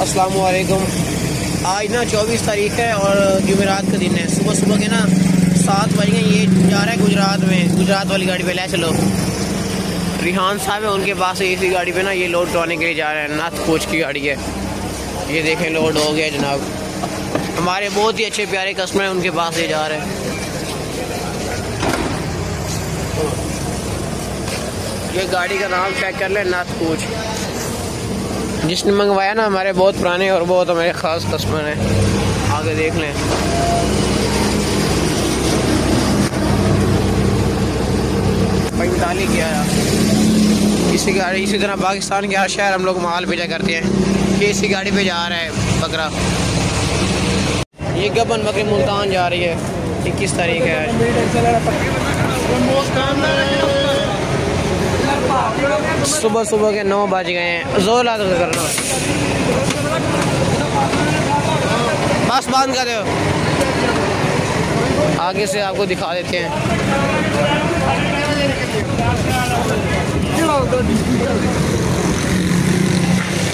अस्सलाम वालेकुम। आज ना 24 तारीख है और जुमेरात का दिन है। सुबह सुबह के ना 7 बज गए। ये जा रहा है गुजरात में, गुजरात वाली गाड़ी पे ले चलो। रिहान साहब है, उनके पास इसी गाड़ी पे ना ये लोड करवाने के लिए जा रहे हैं। नाथ कोच की गाड़ी है, ये देखें लोड हो गया जनाब। हमारे बहुत ही अच्छे प्यारे कस्टमर हैं, उनके पास ये जा रहे हैं। ये गाड़ी का नाम चेक कर लें, नाथ कोच। जिसने मंगवाया ना हमारे बहुत पुराने और बहुत हमारे ख़ास कस्टमर हैं। आगे देख लें। पैंतालीस किया इसी गाड़ी। इसी तरह पाकिस्तान के हर शहर हम लोग माल भेजा करते हैं। कि इसी गाड़ी पे जा रहा है बकरा। ये गबन बकरी मुल्तान जा रही है। 21 तारीख है आज। सुबह सुबह के 9 बज गए हैं। जोर ला करना, बस बंद कर दो। आगे से आपको दिखा देते हैं।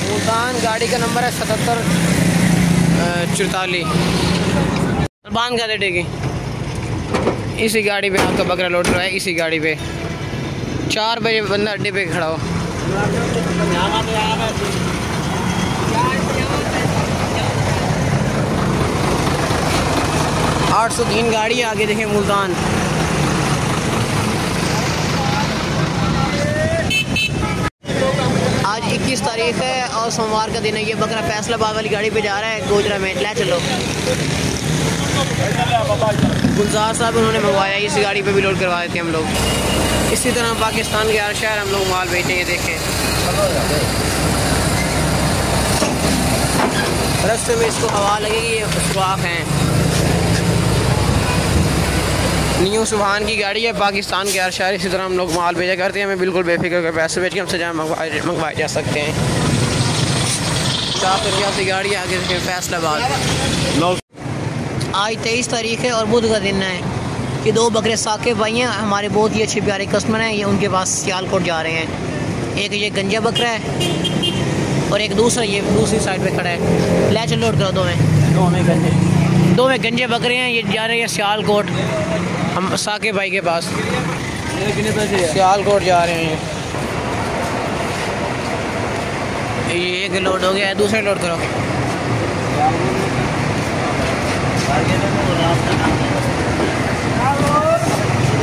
मुल्तान गाड़ी का नंबर है 7744। बंद कर दे टेगी। इसी गाड़ी पे आपका बकरा लोड रहा है। इसी गाड़ी पे 4 बजे बंदा अड्डे पे खड़ा हो। 803 गाड़ी आगे देखें मुल्तान। आज 21 तारीख है और सोमवार का दिन है। ये बकरा फैसलाबाद वाली गाड़ी पे जा रहा है गोजरा में। ले चलो। गुलजार साहब उन्होंने मंगवाया, इस गाड़ी पे भी लोड करवा देते हैं हम लोग। इसी तरह पाकिस्तान के हर शहर हम लोग माल बेचेंगे। देखें रस्ते में इसको हवा लगेगी। ये सुराख हैं। न्यू सुबहान की गाड़ी है। पाकिस्तान के हर शहर इसी तरह हम लोग माल भेजा करते हैं। हमें बिल्कुल बेफिक्र कर पैसे बेच के हमसे जहाँ मंगवाए जा सकते हैं। 485 गाड़ी आगे देखें फैसलाबाद। आज 23 तारीख है और बुध का दिन है। कि 2 बकरे साके भाई हैं, हमारे बहुत ही अच्छे प्यारे कस्टमर हैं। ये उनके पास सियालकोट जा रहे हैं। एक ये गंजा बकरा है और एक दूसरा ये दूसरी साइड पे खड़ा है। ले चल लोड करो। दो में गंजे बकरे हैं। ये जा रहे हैं सियालकोट, हम साके भाई के पास। सियालकोट जा रहे हैं। ये एक लोड हो गया है, दूसरे लोड करो।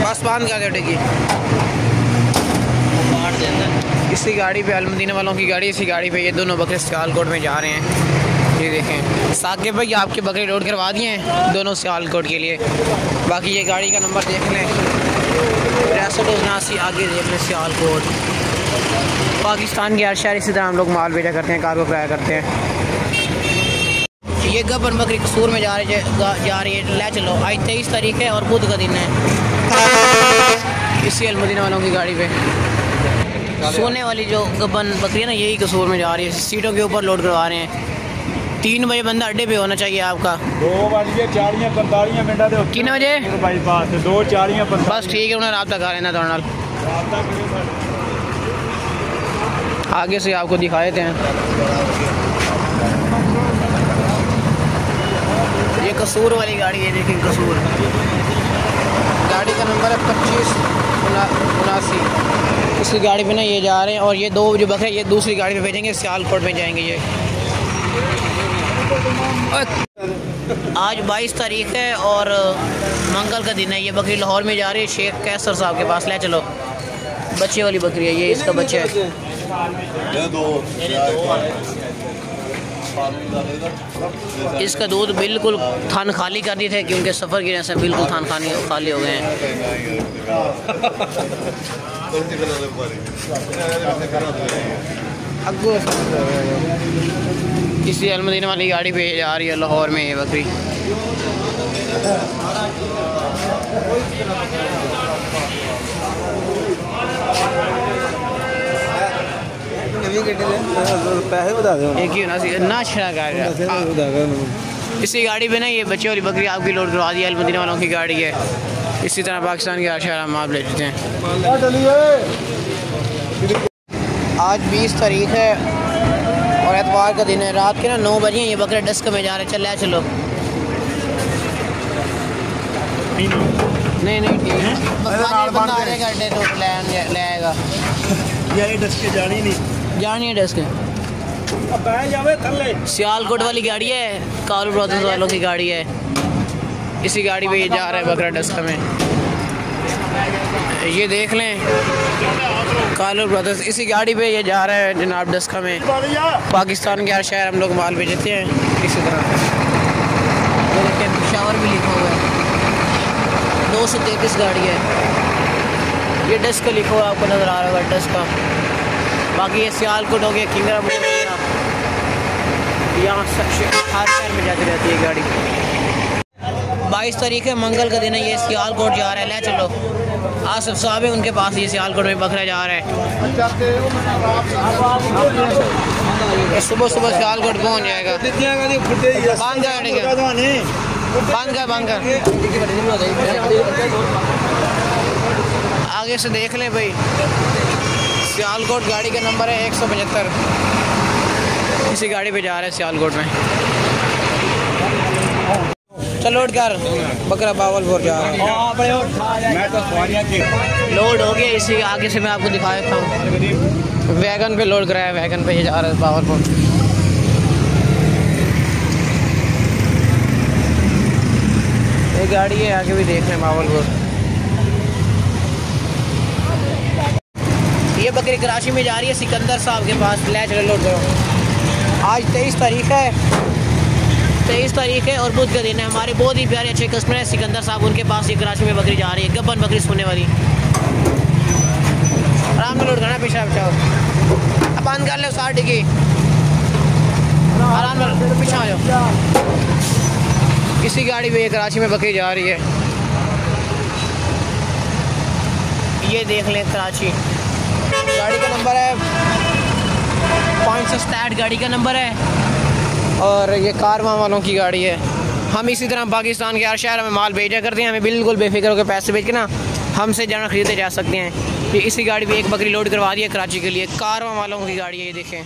बस बंद कर देगी। इसी गाड़ी पे अलमदीना वालों की गाड़ी, इसी गाड़ी पे ये दोनों बकरे सियालकोट में जा रहे हैं। ये देखें साकिब भाई आपके बकरे लोड करवा दिए हैं दोनों सियालकोट के लिए। बाकी ये गाड़ी का नंबर देख लें 6379। आगे देख लें सियालकोट। पाकिस्तान के हर शहर इसी तरह हम लोग माल भेजा करते हैं, कार्गो कराया करते हैं। ये गबन बकरी कसूर में जा रही है। ले चलो। आज 23 तारीख है और बुध का दिन है। इसी अलमदीना वालों की गाड़ी पे सोने वाली जो गबन बकरी है ना, यही कसूर में जा रही है। सीटों के ऊपर लोड करवा रहे हैं। 3 बजे बंदा अड्डे पे होना चाहिए आपका। 2:45 मिनट। कितने बजे? 2:45। बस ठीक है, उन्हें रब्ता कर लेना थोड़ा। आगे से आपको दिखा देते हैं। ये कसूर वाली गाड़ी है। देखिए कसूर गाड़ी का नंबर है 2579। इसी गाड़ी पे ना ये जा रहे हैं और ये 2 जो बकरे ये दूसरी गाड़ी पे भेजेंगे, सियालकोट में जाएंगे। ये आज 22 तारीख है और मंगल का दिन है। ये बकरी लाहौर में जा रही है शेख कैसर साहब के पास। ले चलो। बच्चे वाली बकरी है, ये इसका बच्चा है। इसका दूध बिल्कुल थान खाली कर दिए थे क्योंकि सफ़र की वजह से बिल्कुल थान खाली हो गए हैं। इसी अलमदीना वाली गाड़ी पे जा रही है लाहौर में ये बकरी। पैसे बता दो। एक ही ना छड़ा कर। इसी गाड़ी पे ना ये बच्चे वाली बकरी आपकी लोड करवा दी। अलमदीना वालों की गाड़ी है। इसी तरह पाकिस्तान के हर शहर हम आप ले लेते हैं। आज 20 तारीख है और एतवार का दिन है, रात के ना 9 बजे ये बकरे डस्क में जा रहे। चलो नहीं ठीक है, बंदा आएगा अड्डे तो ले आएगा। ये डस्क के जानी है डस्क सियालकोट वाली गाड़ी है, कालू ब्रदर्स वालों की गाड़ी है। इसी गाड़ी पे ये जा रहा है बकरा डस्क में। ये देख लें कालू ब्रदर्स, इसी गाड़ी पे ये जा रहा है जनाब डस्का में। पाकिस्तान के हर शहर हम लोग माल भेजते हैं इसी तरह। ये देखिए पेशावर भी लिखा हुआ है, 233 गाड़ी है। ये डस्का लिखा हुआ आपको नज़र आ रहा होगा डस्का। बाकी ये सियालकोट हो गया, किंगरा हो गया, यहाँ हर शहर में जाती रहती है गाड़ी। 22 तारीख है, मंगल का दिन है। ये सियालकोट जा रहा है, ले चलो। आसिफ साहब है उनके पास, ये सियालकोट में बकरा जा रहा है। ये सुबह सियालकोट पहुँच जाएगा। बांध कर आगे से देख लें भाई। सियालकोट गाड़ी का नंबर है 175। इसी गाड़ी पे जा रहा है सियालकोट में। चल लोड कर, बकरा बावलपुर जा रहा है। लोड हो गया, इसी आगे से मैं आपको दिखा देता हूँ। वैगन पे लोड कराया, वैगन पे ये जा रहा है बावलपुर। ये गाड़ी है, आगे भी देख रहे हैं बावलपुर। ये बकरी कराची में जा रही है सिकंदर साहब के पास, ले चलो लोड करो। आज 23 तारीख है और बुध का दिन है। हमारे बहुत ही प्यारे अच्छे कस्टमर हैं सिकंदर साहब, उनके पास ये कराची में बकरी जा रही है, गब्बन बकरी सोने वाली। आराम से लोड करना, पीछा बचाओ, अब बंद कर लो 60 डिग्री, आराम से पीछा आ जाओ। इसी गाड़ी पे ये कराची में बकरी जा रही है। ये देख लें कराची, गाड़ी का नंबर है 567, गाड़ी का नंबर है। और ये कारवां वालों की गाड़ी है। हम इसी तरह पाकिस्तान के हर शहर में माल भेजा करते हैं, हमें बिल्कुल बेफिक्र होकर पैसे भेज के ना हमसे जाना खरीदे जा सकते हैं। ये इसी गाड़ी पे एक बकरी लोड करवा दी है कराची के लिए, कारवां वालों की गाड़ी है, ये देखें।